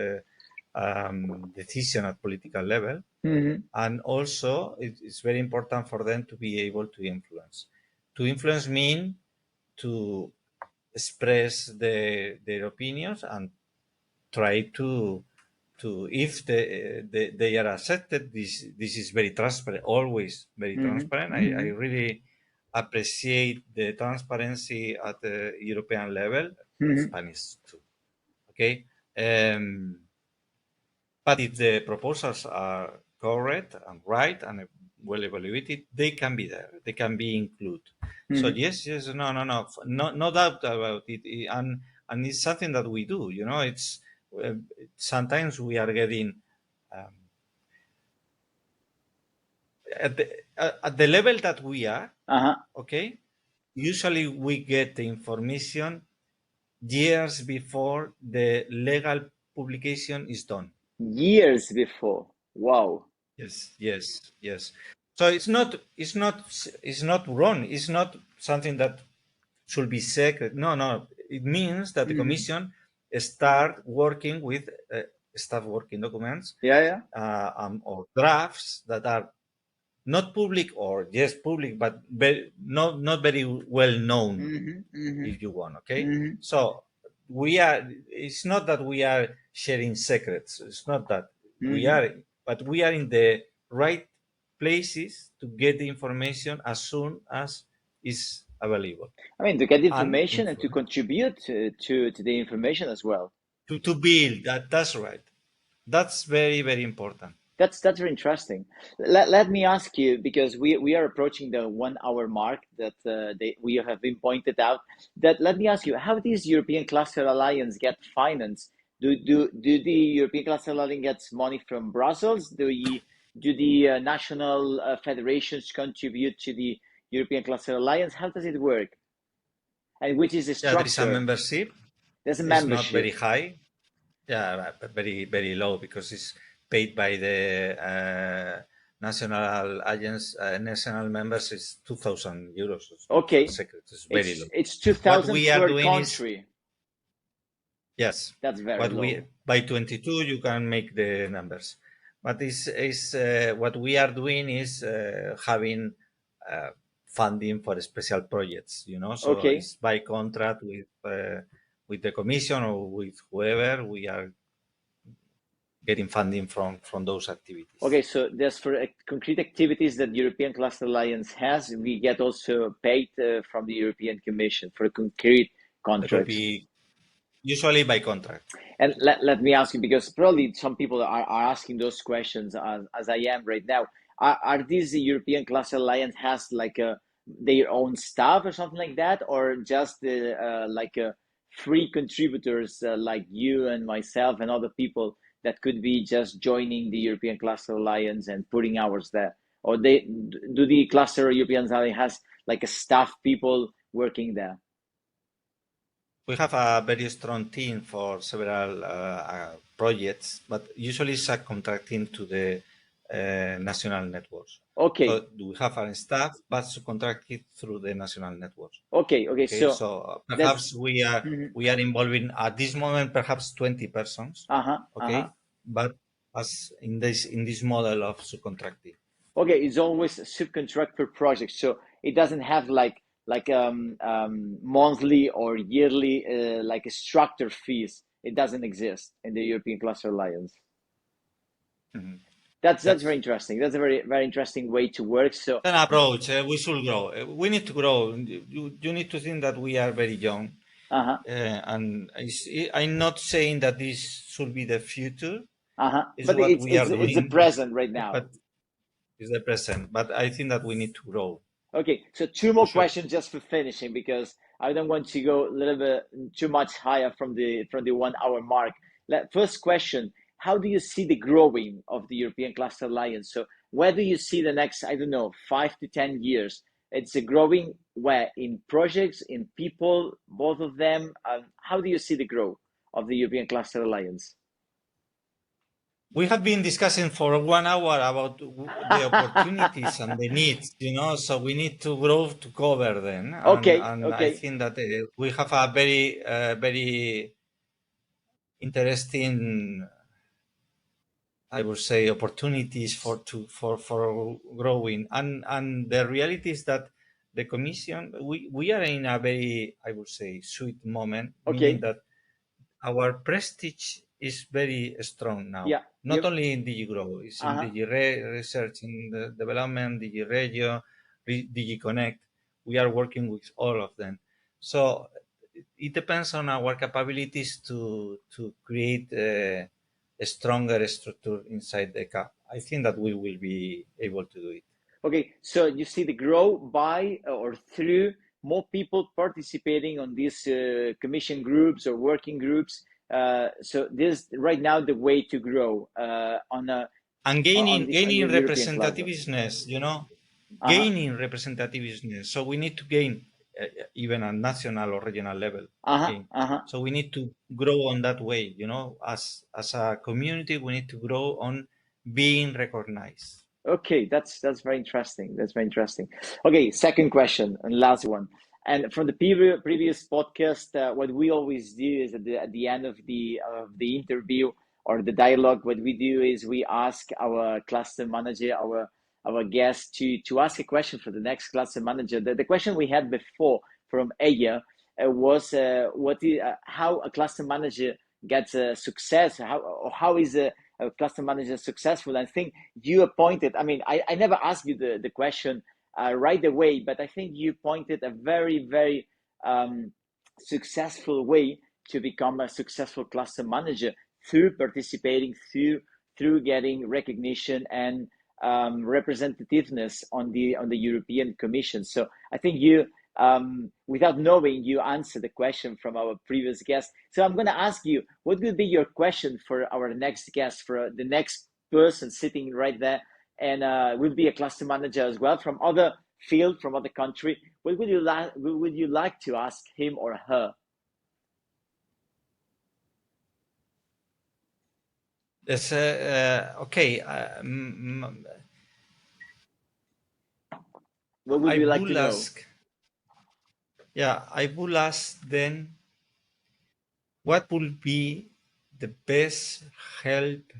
decision at political level. And also, it's very important for them to be able to influence. To influence mean to express their opinions and try to if they are accepted. This is very transparent, always very transparent. I really appreciate the transparency at the European level, Spanish too. Okay. But if the proposals are correct and right and well evaluated, they can be there. They can be included. So yes, no doubt about it. And it's something that we do. It's sometimes we are getting at the level that we are. Okay. Usually we get the information years before the legal publication is done. Years before. Wow. Yes. So it's not wrong. It's not something that should be secret. No. It means that the commission start working with staff working documents, or drafts that are not public, or yes public, but not very well known, if you want. Okay. So it's not that we are sharing secrets. It's not that but we are in the right places to get the information as soon as is available. I mean, to get information and to contribute to the information as well. To build that's right. That's very, very important. That's very interesting. Let me ask you, because we are approaching the 1 hour mark that we have been pointed out. That let me ask you, how does European Cluster Alliance get financed? Do the European Cluster Alliance get money from Brussels? Do the national federations contribute to the European Cluster Alliance? How does it work? And which is the structure? There is a membership. There's a membership. It's not very high. Yeah, but very, very low, because it's paid by the national agents. National members is 2,000 euros. Okay. It's very low. It's 2,000 per country. Yes. That's very low. By 22 you can make the numbers. But what we are doing is having funding for special projects, So it's by contract with the commission or with whoever we are getting funding from those activities. Okay, so there's for concrete activities that European Cluster Alliance has, we get also paid from the European Commission for concrete contracts. Usually by contract. And let me ask you, because probably some people are asking those questions as I am right now. Are these the European Cluster Alliance has like their own staff or something like that, or just free contributors like you and myself and other people that could be just joining the European Cluster Alliance and putting hours there? Or do the Cluster European Alliance has like a staff people working there? We have a very strong team for several projects, but usually it's subcontracting to the national networks. Okay. So we have our staff, but subcontracted through the national networks. Okay. So perhaps we are involving at this moment perhaps 20 persons. But as in this model of subcontracting. Okay, it's always a subcontract per project, so it doesn't have like monthly or yearly like a structured fees. It doesn't exist in the European Cluster Alliance. That's very interesting. That's a very, very interesting way to work. So an approach. We should grow. We need to grow. You need to think that we are very young. And I'm not saying that this should be the future. But it's the present right now. But it's the present. But I think that we need to grow. Okay, so two more questions just for finishing, because I don't want to go a little bit too much higher from the 1 hour mark. First question: how do you see the growing of the European Cluster Alliance? So where do you see the next, 5 to 10 years? It's a growing where? In projects, in people, both of them. How do you see the growth of the European Cluster Alliance? We have been discussing for 1 hour about the opportunities and the needs, so we need to grow to cover them. Okay, And I okay. think that we have a very interesting, I would say, opportunities for growing. And the reality is that the Commission, we are in a very, I would say, sweet moment, meaning Okay. that our prestige is very strong now. Yeah. Not Yep. only in DigiGrow, it's in Uh-huh. Research, in the development, DigiRegio, DigiConnect. We are working with all of them. So it depends on our capabilities to create a stronger structure inside the CAP. I think that we will be able to do it. Okay, so you see the grow by or through more people participating on these commission groups or working groups. So this right now the way to grow And on gaining the European level. representativeness, Uh-huh. gaining representativeness. So we need to gain even at national or regional level Uh-huh. again. Uh-huh. So we need to grow on that way, as a community, we need to grow on being recognized. Okay, that's very interesting. That's very interesting. Okay, second question and last one. And from the previous podcast, what we always do is at the end of the interview or the dialogue, what we do is we ask our cluster manager, our guest to ask a question for the next cluster manager. The question we had before from Aya was how a cluster manager gets a success. How is a cluster manager successful? I think you appointed, I never asked you the question right away, but I think you pointed a very, very successful way to become a successful cluster manager through participating, through getting recognition and representativeness on the European Commission. So I think you, without knowing, you answered the question from our previous guest. So I'm going to ask you, what would be your question for our next guest, for the next person sitting right there, and will be a cluster manager as well from other field, from other country? What would you like to ask him or her? It's, okay. What would I you like to will know? ask, yeah, I will ask then, what would be the best help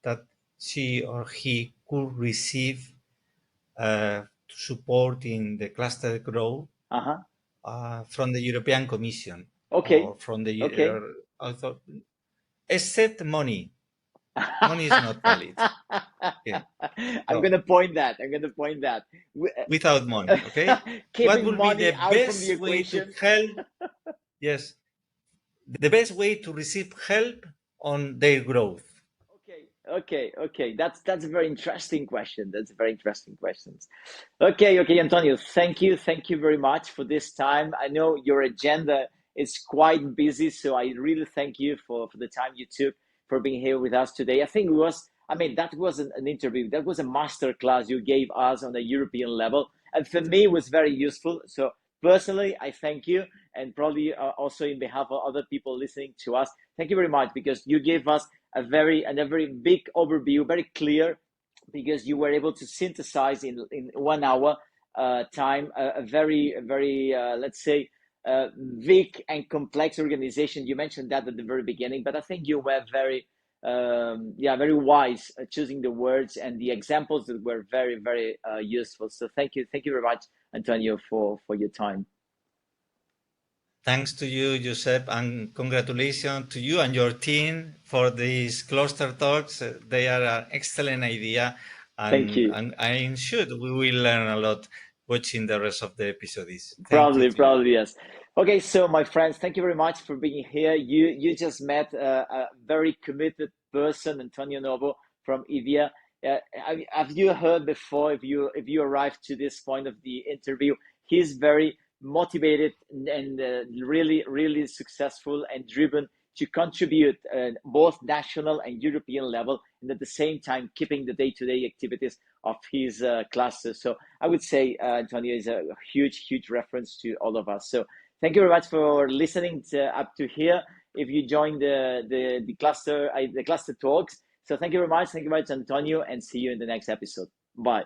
that she or he could receive to support in the cluster growth Uh-huh. from the European Commission Okay. or from the Okay. except money. Money is not valid. Okay, I'm so gonna point that. I'm gonna point that. without money, okay. What Keeping will be money the out from the best way to equation. help? Yes, the best way to receive help on their growth. Okay. That's a very interesting question. That's a very interesting question. Okay, Antonio. Thank you very much for this time. I know your agenda is quite busy, so I really thank you for the time you took for being here with us today. That wasn't an interview. That was a master class you gave us on a European level, and for me, it was very useful. So personally, I thank you, and probably also in behalf of other people listening to us, thank you very much because you gave us a very big overview, very clear, because you were able to synthesize in 1 hour time a very let's say big and complex organization. You mentioned that at the very beginning, but I think you were very wise choosing the words and the examples that were very useful. So thank you very much, Antonio, for your time. Thanks to you, Josep, and congratulations to you and your team for these cluster talks. They are an excellent idea, Thank and, you. and I'm sure we will learn a lot watching the rest of the episodes. Thank you to you. Probably yes. Okay, so my friends, thank you very much for being here. You just met a very committed person, Antonio Novo from IDiA. Have you heard before? If you arrived to this point of the interview, he's very motivated and really successful and driven to contribute both national and European level, and at the same time keeping the day-to-day activities of his classes. So I would say Antonio is a huge reference to all of us. So thank you very much for listening up to here. If you join the cluster talks, So thank you very much. Thank you very much, Antonio, and see you in the next episode. Bye.